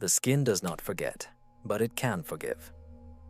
The skin does not forget, but it can forgive.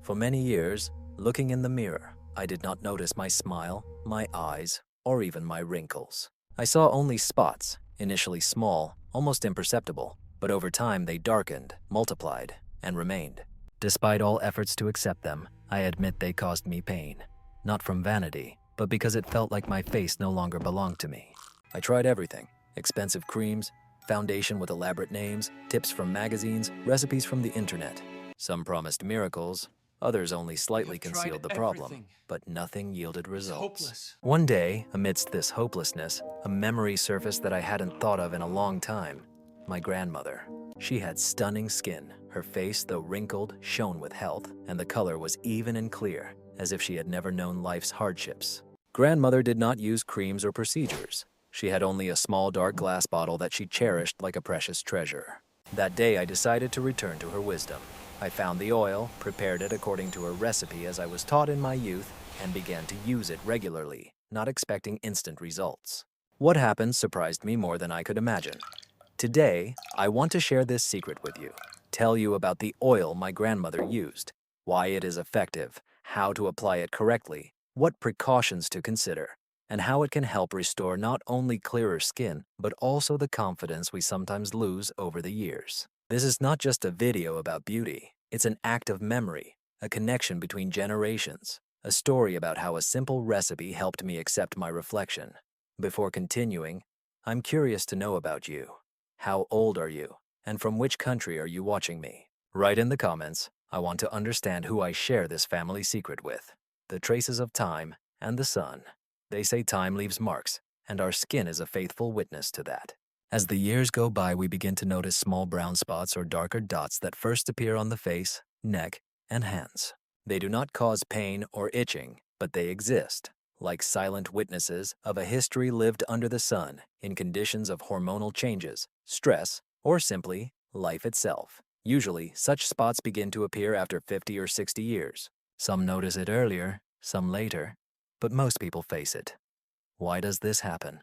For many years, looking in the mirror, I did not notice my smile, my eyes, or even my wrinkles. I saw only spots, initially small, almost imperceptible, but over time they darkened, multiplied, and remained. Despite all efforts to accept them, I admit they caused me pain. Not from vanity, but because it felt like my face no longer belonged to me. I tried everything: expensive creams, foundation with elaborate names, tips from magazines, recipes from the internet. Some promised miracles, others only slightly concealed the problem, but nothing yielded results. One day, amidst this hopelessness, a memory surfaced that I hadn't thought of in a long time. My grandmother. She had stunning skin. Her face, though wrinkled, shone with health, and the color was even and clear, as if she had never known life's hardships. Grandmother did not use creams or procedures. She had only a small dark glass bottle that she cherished like a precious treasure. That day I decided to return to her wisdom. I found the oil, prepared it according to her recipe as I was taught in my youth, and began to use it regularly, not expecting instant results. What happened surprised me more than I could imagine. Today, I want to share this secret with you, tell you about the oil my grandmother used, why it is effective, how to apply it correctly, what precautions to consider, and how it can help restore not only clearer skin, but also the confidence we sometimes lose over the years. This is not just a video about beauty. It's an act of memory, a connection between generations, a story about how a simple recipe helped me accept my reflection. Before continuing, I'm curious to know about you. How old are you? And from which country are you watching me? Write in the comments. I want to understand who I share this family secret with. The traces of time and the sun. They say time leaves marks, and our skin is a faithful witness to that. As the years go by, we begin to notice small brown spots or darker dots that first appear on the face, neck, and hands. They do not cause pain or itching, but they exist, like silent witnesses of a history lived under the sun in conditions of hormonal changes, stress, or simply life itself. Usually, such spots begin to appear after 50 or 60 years. Some notice it earlier, some later, but most people face it. Why does this happen?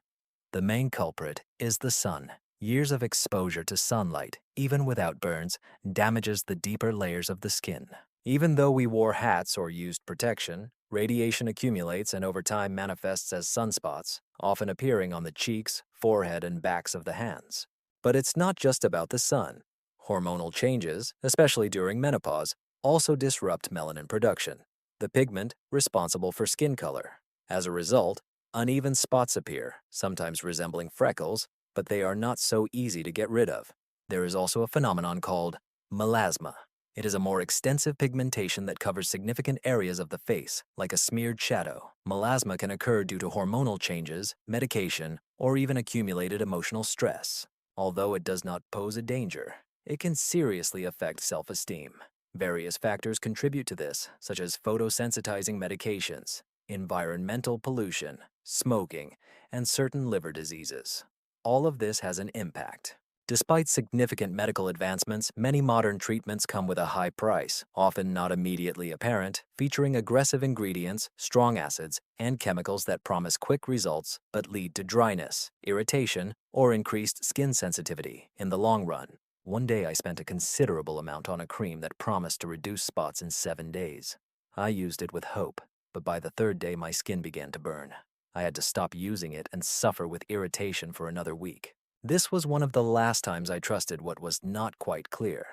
The main culprit is the sun. Years of exposure to sunlight, even without burns, damages the deeper layers of the skin. Even though we wore hats or used protection, radiation accumulates and over time manifests as sunspots, often appearing on the cheeks, forehead, and backs of the hands. But it's not just about the sun. Hormonal changes, especially during menopause, also disrupt melanin production, the pigment responsible for skin color. As a result, uneven spots appear, sometimes resembling freckles, but they are not so easy to get rid of. There is also a phenomenon called melasma. It is a more extensive pigmentation that covers significant areas of the face, like a smeared shadow. Melasma can occur due to hormonal changes, medication, or even accumulated emotional stress. Although it does not pose a danger, it can seriously affect self-esteem. Various factors contribute to this, such as photosensitizing medications, environmental pollution, smoking, and certain liver diseases. All of this has an impact. Despite significant medical advancements, many modern treatments come with a high price, often not immediately apparent, featuring aggressive ingredients, strong acids, and chemicals that promise quick results but lead to dryness, irritation, or increased skin sensitivity in the long run. One day I spent a considerable amount on a cream that promised to reduce spots in 7 days. I used it with hope, but by the 3rd day my skin began to burn. I had to stop using it and suffer with irritation for another week. This was one of the last times I trusted what was not quite clear.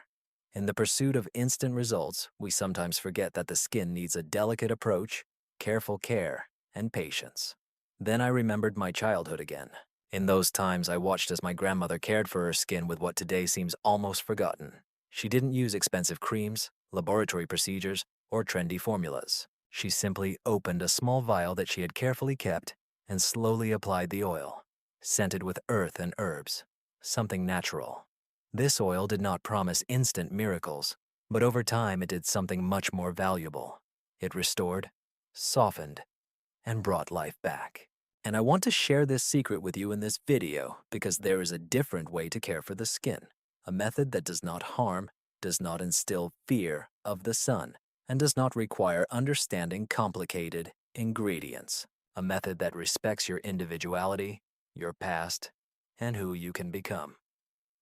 In the pursuit of instant results, we sometimes forget that the skin needs a delicate approach, careful care, and patience. Then I remembered my childhood again. In those times, I watched as my grandmother cared for her skin with what today seems almost forgotten. She didn't use expensive creams, laboratory procedures, or trendy formulas. She simply opened a small vial that she had carefully kept and slowly applied the oil, scented with earth and herbs, something natural. This oil did not promise instant miracles, but over time it did something much more valuable. It restored, softened, and brought life back. And I want to share this secret with you in this video because there is a different way to care for the skin, a method that does not harm, does not instill fear of the sun, and does not require understanding complicated ingredients, a method that respects your individuality, your past, and who you can become.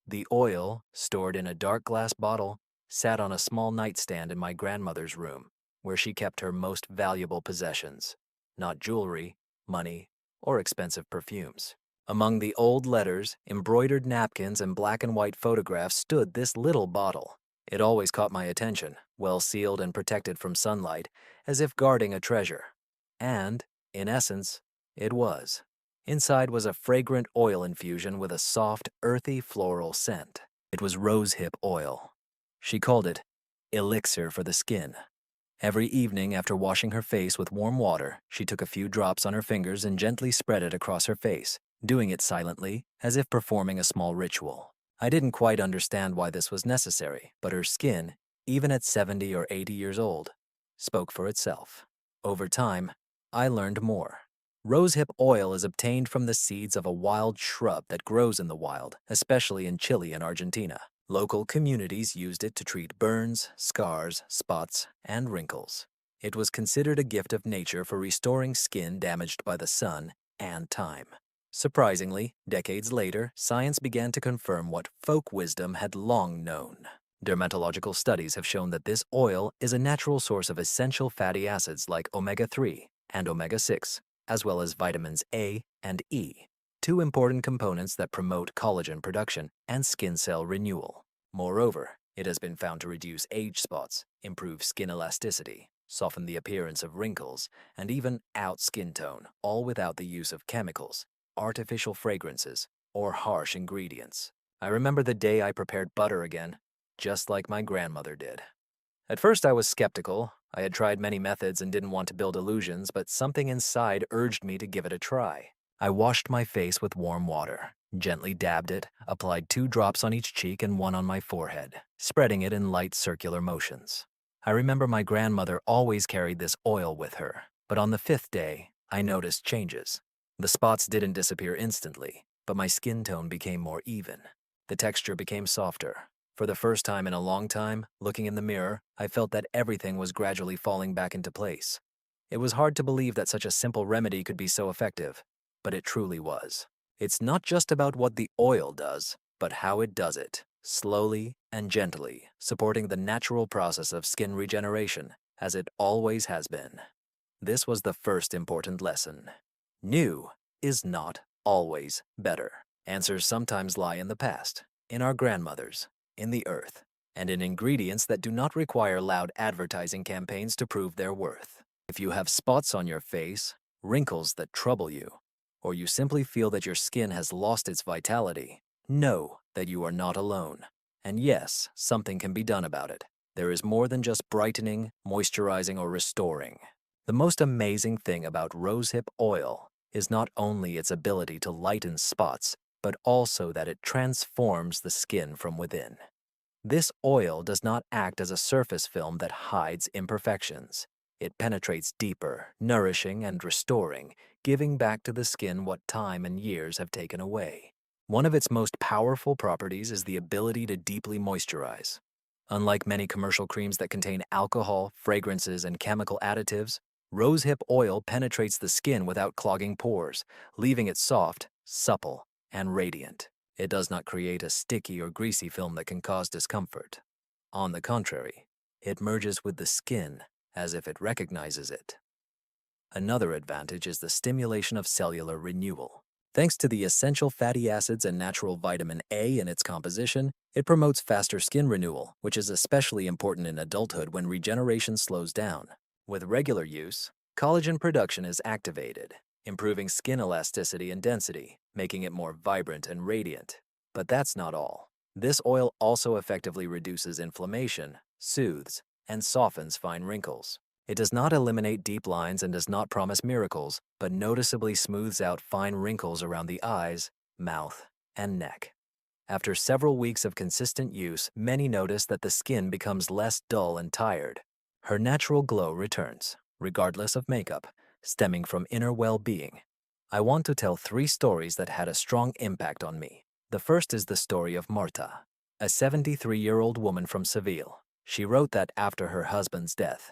The oil, stored in a dark glass bottle, sat on a small nightstand in my grandmother's room, where she kept her most valuable possessions, not jewelry, money, or expensive perfumes. Among the old letters, embroidered napkins, and black and white photographs stood this little bottle. It always caught my attention, well sealed and protected from sunlight, as if guarding a treasure. And, in essence, it was. Inside was a fragrant oil infusion with a soft, earthy floral scent. It was rosehip oil. She called it elixir for the skin. Every evening after washing her face with warm water, she took a few drops on her fingers and gently spread it across her face, doing it silently, as if performing a small ritual. I didn't quite understand why this was necessary, but her skin, even at 70 or 80 years old, spoke for itself. Over time, I learned more. Rosehip oil is obtained from the seeds of a wild shrub that grows in the wild, especially in Chile and Argentina. Local communities used it to treat burns, scars, spots, and wrinkles. It was considered a gift of nature for restoring skin damaged by the sun and time. Surprisingly, decades later, science began to confirm what folk wisdom had long known. Dermatological studies have shown that this oil is a natural source of essential fatty acids like omega-3 and omega-6, as well as vitamins A and E, two important components that promote collagen production and skin cell renewal. Moreover, it has been found to reduce age spots, improve skin elasticity, soften the appearance of wrinkles, and even out skin tone, all without the use of chemicals, artificial fragrances, or harsh ingredients. I remember the day I prepared butter again, just like my grandmother did. At first I was skeptical. I had tried many methods and didn't want to build illusions, but something inside urged me to give it a try. I washed my face with warm water, gently dabbed it, applied 2 drops on each cheek and 1 on my forehead, spreading it in light circular motions. I remember my grandmother always carried this oil with her, but on the 5th day, I noticed changes. The spots didn't disappear instantly, but my skin tone became more even. The texture became softer. For the first time in a long time, looking in the mirror, I felt that everything was gradually falling back into place. It was hard to believe that such a simple remedy could be so effective, but it truly was. It's not just about what the oil does, but how it does it, slowly and gently, supporting the natural process of skin regeneration, as it always has been. This was the first important lesson. New is not always better. Answers sometimes lie in the past, in our grandmothers, in the earth, and in ingredients that do not require loud advertising campaigns to prove their worth. If you have spots on your face, wrinkles that trouble you, or you simply feel that your skin has lost its vitality, know that you are not alone. And yes, something can be done about it. There is more than just brightening, moisturizing, or restoring. The most amazing thing about rosehip oil is not only its ability to lighten spots, but also that it transforms the skin from within. This oil does not act as a surface film that hides imperfections. It penetrates deeper, nourishing and restoring, giving back to the skin what time and years have taken away. One of its most powerful properties is the ability to deeply moisturize. Unlike many commercial creams that contain alcohol, fragrances, and chemical additives, rosehip oil penetrates the skin without clogging pores, leaving it soft, supple, and radiant. It does not create a sticky or greasy film that can cause discomfort. On the contrary, it merges with the skin as if it recognizes it. Another advantage is the stimulation of cellular renewal. Thanks to the essential fatty acids and natural vitamin A in its composition, it promotes faster skin renewal, which is especially important in adulthood when regeneration slows down. With regular use, collagen production is activated, improving skin elasticity and density, making it more vibrant and radiant. But that's not all. This oil also effectively reduces inflammation, soothes, and softens fine wrinkles. It does not eliminate deep lines and does not promise miracles, but noticeably smooths out fine wrinkles around the eyes, mouth, and neck. After several weeks of consistent use, many notice that the skin becomes less dull and tired. Her natural glow returns, regardless of makeup, stemming from inner well-being. I want to tell 3 stories that had a strong impact on me. The first is the story of Marta, a 73-year-old woman from Seville. She wrote that after her husband's death,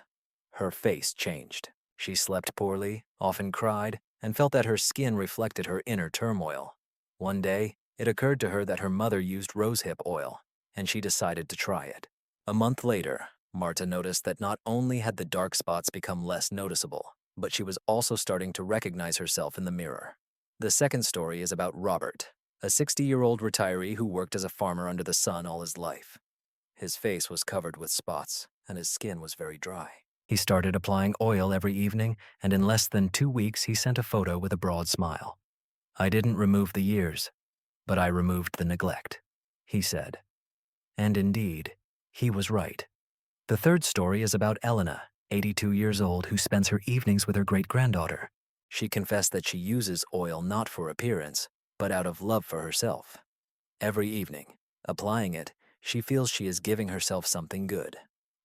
her face changed. She slept poorly, often cried, and felt that her skin reflected her inner turmoil. One day, It occurred to her that her mother used rosehip oil, and she decided to try it. A month later, Marta noticed that not only had the dark spots become less noticeable, but she was also starting to recognize herself in the mirror. The second story is about Robert, a 60-year-old retiree who worked as a farmer under the sun all his life. His face was covered with spots, and his skin was very dry. He started applying oil every evening, and in less than 2 weeks he sent a photo with a broad smile. "I didn't remove the years, but I removed the neglect," he said. And indeed, he was right. The third story is about Elena, 82 years old, who spends her evenings with her great-granddaughter. She confessed that she uses oil not for appearance, but out of love for herself. Every evening, applying it, she feels she is giving herself something good.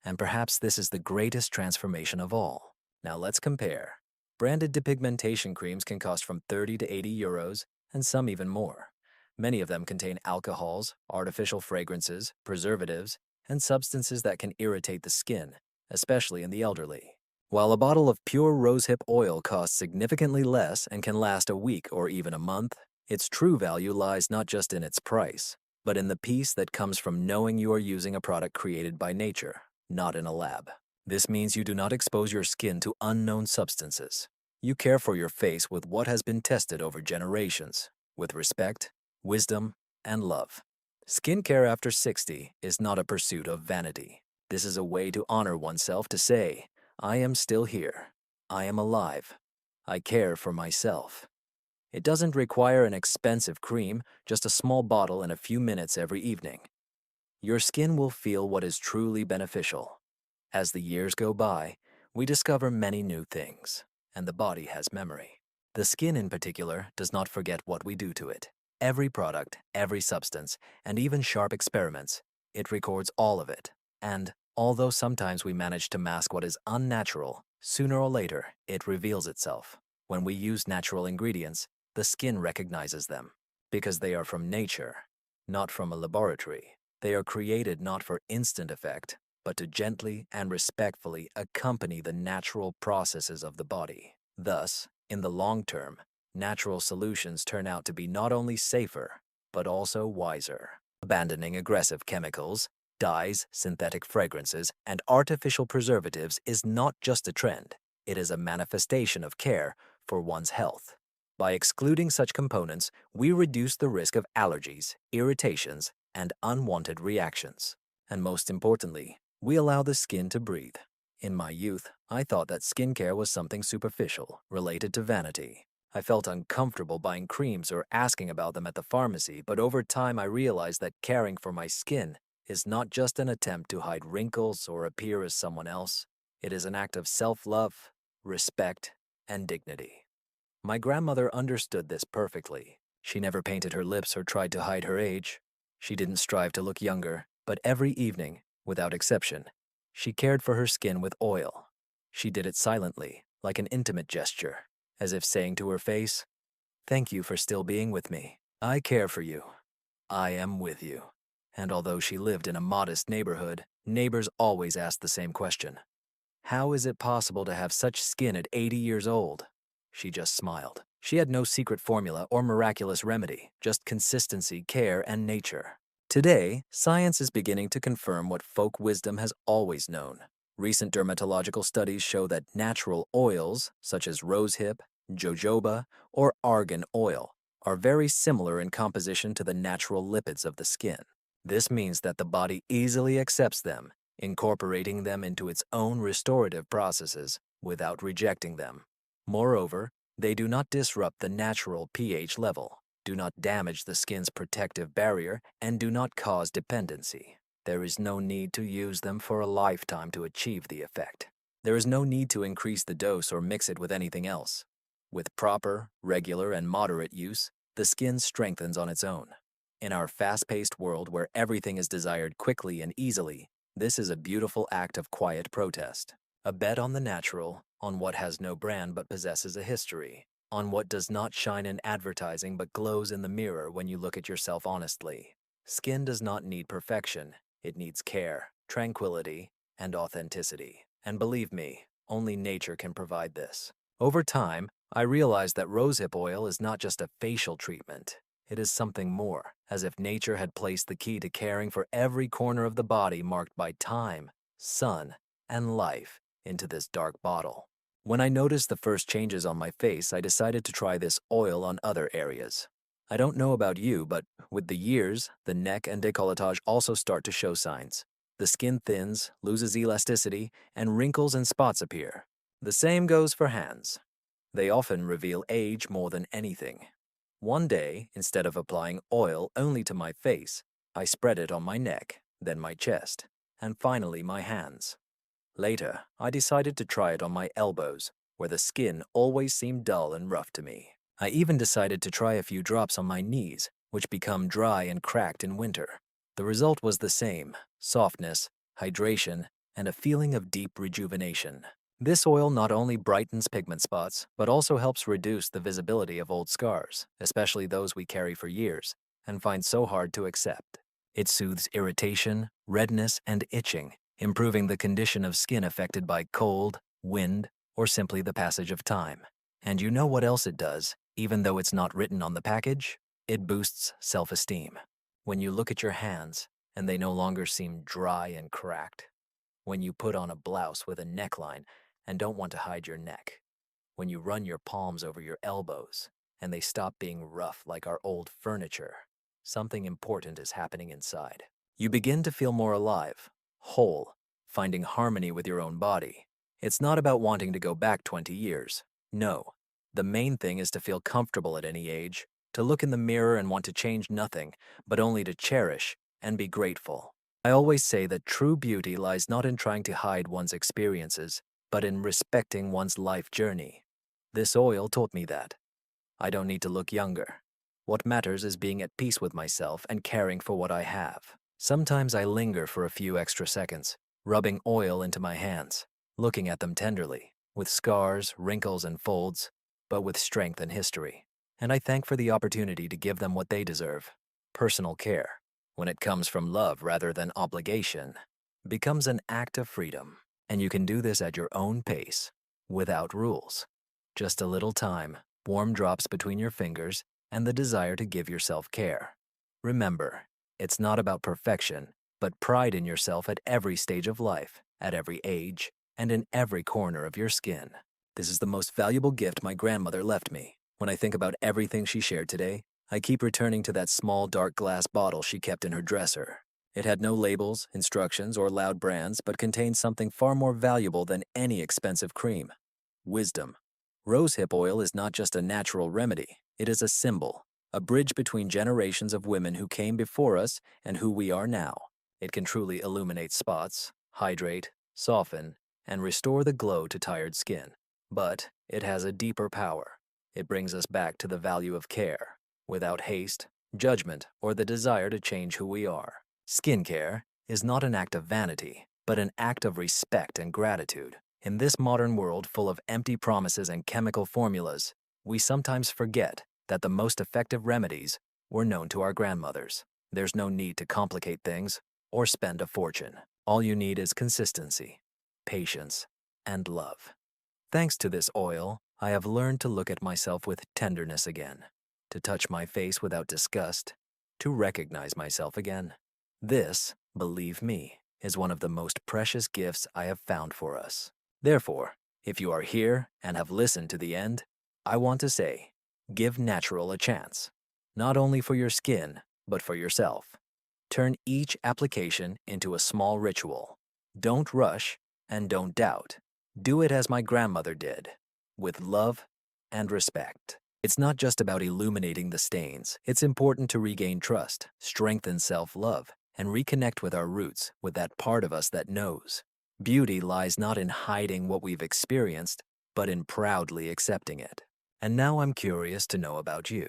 And perhaps this is the greatest transformation of all. Now let's compare. Branded depigmentation creams can cost from 30 to 80 euros, and some even more. Many of them contain alcohols, artificial fragrances, preservatives, and substances that can irritate the skin, especially in the elderly. While a bottle of pure rosehip oil costs significantly less and can last a week or even a month, its true value lies not just in its price, but in the peace that comes from knowing you are using a product created by nature, not in a lab. This means you do not expose your skin to unknown substances. You care for your face with what has been tested over generations, with respect, wisdom, and love. Skincare after 60 is not a pursuit of vanity. This is a way to honor oneself, to say, "I am still here. I am alive. I care for myself." It doesn't require an expensive cream, just a small bottle and a few minutes every evening. Your skin will feel what is truly beneficial. As the years go by, we discover many new things, and the body has memory. The skin in particular does not forget what we do to it. Every product, every substance, and even sharp experiments, it records all of it. And although sometimes we manage to mask what is unnatural, sooner or later it reveals itself. When we use natural ingredients, the skin recognizes them because they are from nature, not from a laboratory. They are created not for instant effect, but to gently and respectfully accompany the natural processes of the body. Thus, in the long term, natural solutions turn out to be not only safer, but also wiser. Abandoning aggressive chemicals, dyes, synthetic fragrances, and artificial preservatives is not just a trend. It is a manifestation of care for one's health. By excluding such components, we reduce the risk of allergies, irritations, and unwanted reactions. And most importantly, we allow the skin to breathe. In my youth, I thought that skincare was something superficial, related to vanity. I felt uncomfortable buying creams or asking about them at the pharmacy, but over time I realized that caring for my skin is not just an attempt to hide wrinkles or appear as someone else. It is an act of self-love, respect, and dignity. My grandmother understood this perfectly. She never painted her lips or tried to hide her age. She didn't strive to look younger, but every evening, without exception, she cared for her skin with oil. She did it silently, like an intimate gesture, as if saying to her face, "Thank you for still being with me. I care for you. I am with you." And although she lived in a modest neighborhood, neighbors always asked the same question. "How is it possible to have such skin at 80 years old?" She just smiled. She had no secret formula or miraculous remedy, just consistency, care, and nature. Today, science is beginning to confirm what folk wisdom has always known. Recent dermatological studies show that natural oils, such as rosehip, jojoba, or argan oil, are very similar in composition to the natural lipids of the skin. This means that the body easily accepts them, incorporating them into its own restorative processes without rejecting them. Moreover, they do not disrupt the natural pH level, do not damage the skin's protective barrier, and do not cause dependency. There is no need to use them for a lifetime to achieve the effect. There is no need to increase the dose or mix it with anything else. With proper, regular, and moderate use, the skin strengthens on its own. In our fast-paced world where everything is desired quickly and easily, this is a beautiful act of quiet protest. A bet on the natural, on what has no brand but possesses a history, on what does not shine in advertising but glows in the mirror when you look at yourself honestly. Skin does not need perfection. It needs care, tranquility, and authenticity. And believe me, only nature can provide this. Over time, I realized that rosehip oil is not just a facial treatment. It is something more, as if nature had placed the key to caring for every corner of the body marked by time, sun, and life into this dark bottle. When I noticed the first changes on my face, I decided to try this oil on other areas. I don't know about you, but with the years, the neck and décolletage also start to show signs. The skin thins, loses elasticity, and wrinkles and spots appear. The same goes for hands. They often reveal age more than anything. One day, instead of applying oil only to my face, I spread it on my neck, then my chest, and finally my hands. Later, I decided to try it on my elbows, where the skin always seemed dull and rough to me. I even decided to try a few drops on my knees, which become dry and cracked in winter. The result was the same: softness, hydration, and a feeling of deep rejuvenation. This oil not only brightens pigment spots, but also helps reduce the visibility of old scars, especially those we carry for years and find so hard to accept. It soothes irritation, redness, and itching, improving the condition of skin affected by cold, wind, or simply the passage of time. And you know what else it does, even though it's not written on the package? It boosts self-esteem. When you look at your hands and they no longer seem dry and cracked. When you put on a blouse with a neckline and don't want to hide your neck. When you run your palms over your elbows and they stop being rough like our old furniture. Something important is happening inside. You begin to feel more alive, whole, finding harmony with your own body. It's not about wanting to go back 20 years. No. The main thing is to feel comfortable at any age, to look in the mirror and want to change nothing, but only to cherish and be grateful. I always say that true beauty lies not in trying to hide one's experiences, but in respecting one's life journey. This oil taught me that. I don't need to look younger. What matters is being at peace with myself and caring for what I have. Sometimes I linger for a few extra seconds, rubbing oil into my hands, looking at them tenderly, with scars, wrinkles, and folds, but with strength and history. And I thank for the opportunity to give them what they deserve. Personal care, when it comes from love rather than obligation, becomes an act of freedom. And you can do this at your own pace, without rules. Just a little time, warm drops between your fingers, and the desire to give yourself care. Remember, it's not about perfection, but pride in yourself at every stage of life, at every age, and in every corner of your skin. This is the most valuable gift my grandmother left me. When I think about everything she shared today, I keep returning to that small dark glass bottle she kept in her dresser. It had no labels, instructions, or loud brands, but contained something far more valuable than any expensive cream: wisdom. Rosehip oil is not just a natural remedy, it is a symbol, a bridge between generations of women who came before us and who we are now. It can truly illuminate spots, hydrate, soften, and restore the glow to tired skin. But it has a deeper power. It brings us back to the value of care, without haste, judgment, or the desire to change who we are. Skincare is not an act of vanity, but an act of respect and gratitude. In this modern world full of empty promises and chemical formulas, we sometimes forget that the most effective remedies were known to our grandmothers. There's no need to complicate things or spend a fortune. All you need is consistency, patience, and love. Thanks to this oil, I have learned to look at myself with tenderness again, to touch my face without disgust, to recognize myself again. This, believe me, is one of the most precious gifts I have found for us. Therefore, if you are here and have listened to the end, I want to say, give natural a chance, not only for your skin, but for yourself. Turn each application into a small ritual. Don't rush and don't doubt. Do it as my grandmother did, with love and respect. It's not just about illuminating the stains. It's important to regain trust, strengthen self-love, and reconnect with our roots, with that part of us that knows. Beauty lies not in hiding what we've experienced, but in proudly accepting it. And now I'm curious to know about you.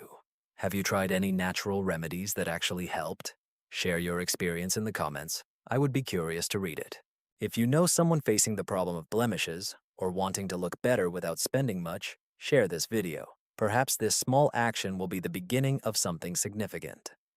Have you tried any natural remedies that actually helped? Share your experience in the comments. I would be curious to read it. If you know someone facing the problem of blemishes or wanting to look better without spending much, share this video. Perhaps this small action will be the beginning of something significant.